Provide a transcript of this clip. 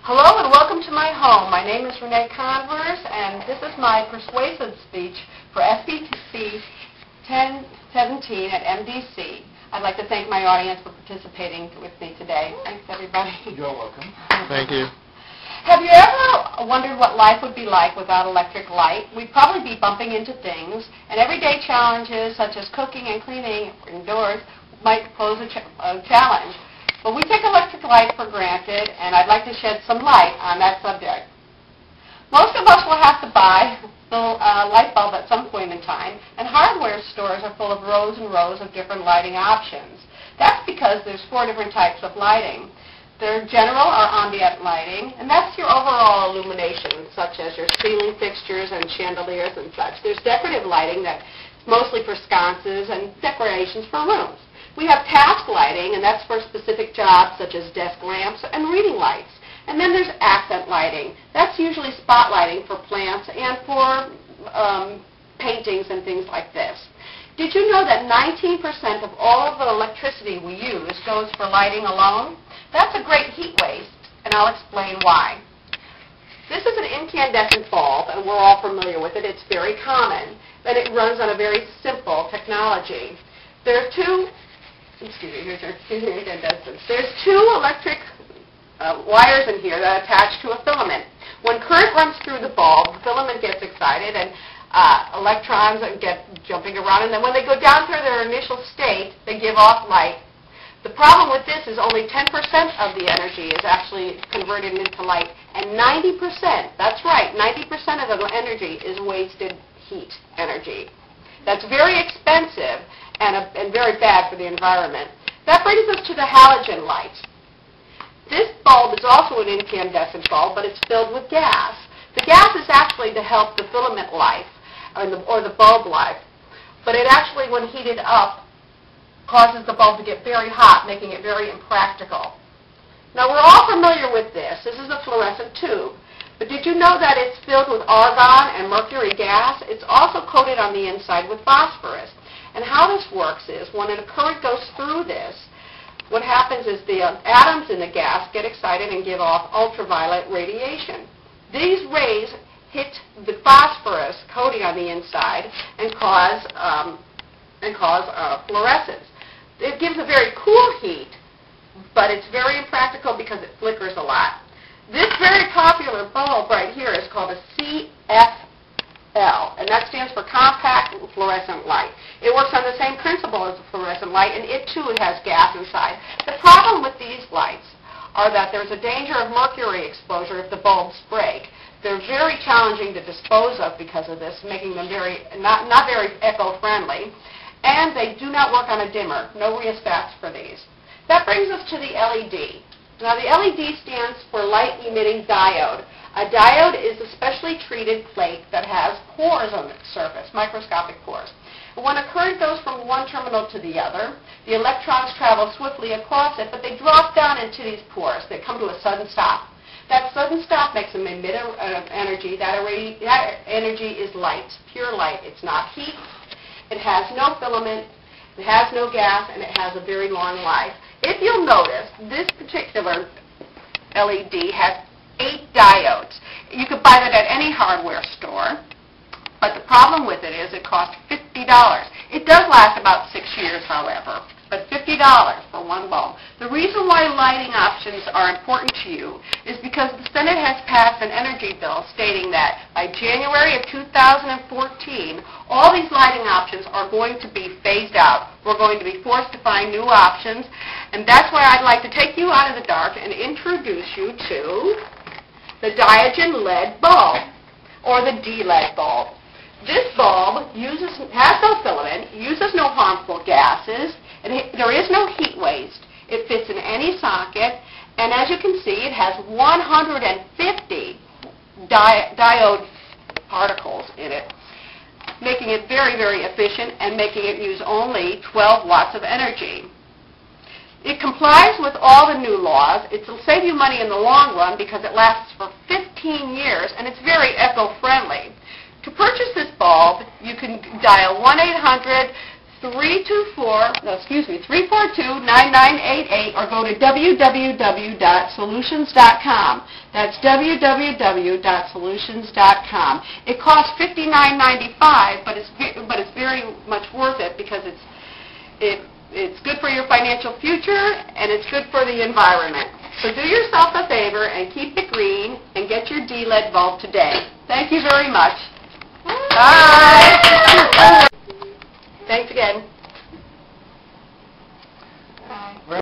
Hello and welcome to my home. My name is Renee Convers, and this is my persuasive speech for SPC 1017 at MDC. I'd like to thank my audience for participating with me today. Thanks, everybody. You're welcome. Thank you. Have you ever wondered what life would be like without electric light? We'd probably be bumping into things, and everyday challenges such as cooking and cleaning indoors might pose a challenge. But we take electric light for granted, and I'd like to shed some light on that subject. Most of us will have to buy the light bulb at some point in time, and hardware stores are full of rows and rows of different lighting options. That's because there's 4 different types of lighting. There's general or ambient lighting, and that's your overall illumination, such as your ceiling fixtures and chandeliers and such. There's decorative lighting that's mostly for sconces and decorations for rooms. We have task lighting, and that's for specific jobs such as desk lamps and reading lights. And then there's accent lighting. That's usually spotlighting for plants and for paintings and things like this. Did you know that 19% of all of the electricity we use goes for lighting alone? That's a great heat waste, and I'll explain why. This is an incandescent bulb, and we're all familiar with it. It's very common, and it runs on a very simple technology. There are two There's 2 electric wires in here that attach to a filament. When current runs through the bulb, the filament gets excited and electrons get jumping around, and then when they go down through their initial state, they give off light. The problem with this is only 10% of the energy is actually converted into light, and 90%, that's right, 90% of the energy is wasted heat energy. That's very expensive and very bad for the environment. That brings us to the halogen light. This bulb is also an incandescent bulb, but it's filled with gas. The gas is actually to help the filament life, or the bulb life, but it actually, when heated up, causes the bulb to get very hot, making it very impractical. Now, we're all familiar with this. This is a fluorescent tube. But did you know that it's filled with argon and mercury gas? It's also coated on the inside with phosphorus. And how this works is, when a current goes through this, what happens is the atoms in the gas get excited and give off ultraviolet radiation. These rays hit the phosphorus coating on the inside and cause fluorescence. It gives a very cool heat, but it's very impractical because it flickers a lot. This very popular bulb right here is called a CFL, and that stands for compact fluorescent light. It works on the same principle as a fluorescent light, and it too has gas inside. The problem with these lights are that there's a danger of mercury exposure if the bulbs break. They're very challenging to dispose of because of this, making them not very eco-friendly, and they do not work on a dimmer. No rheostats for these. That brings us to the LED. Now, the LED stands for light-emitting diode. A diode is a specially treated plate that has pores on its surface, microscopic pores. And when a current goes from one terminal to the other, the electrons travel swiftly across it, but they drop down into these pores. They come to a sudden stop. That sudden stop makes them emit energy. That energy is light, pure light. It's not heat. It has no filament. It has no gas, and it has a very long life. If you'll notice, this particular LED has 8 diodes. You could buy that at any hardware store, but the problem with it is it costs $50. It does last about 6 years, however, but $50 for one bulb. The reason why lighting options are important to you is because the Senate has passed an energy bill stating that by January of 2014, all these lighting options are going to be phased out. We're going to be forced to find new options, and that's why I'd like to take you out of the dark and introduce you to the Diogen LED bulb, or the D-LED bulb. This bulb has no filament, uses no harmful gases, and there is no heat waste. It fits in any socket, and as you can see, it has 150 diode particles in it, making it very, very efficient and making it use only 12 watts of energy. It complies with all the new laws. It will save you money in the long run because it lasts for 15 years, and it's very eco-friendly. To purchase this bulb, you can dial 1-800 342-9988 or go to www.solutions.com. That's www.solutions.com. It costs $59.95, but it's very much worth it because it's good for your financial future and it's good for the environment. So do yourself a favor and keep it green and get your D-LED bulb today. Thank you very much. Bye.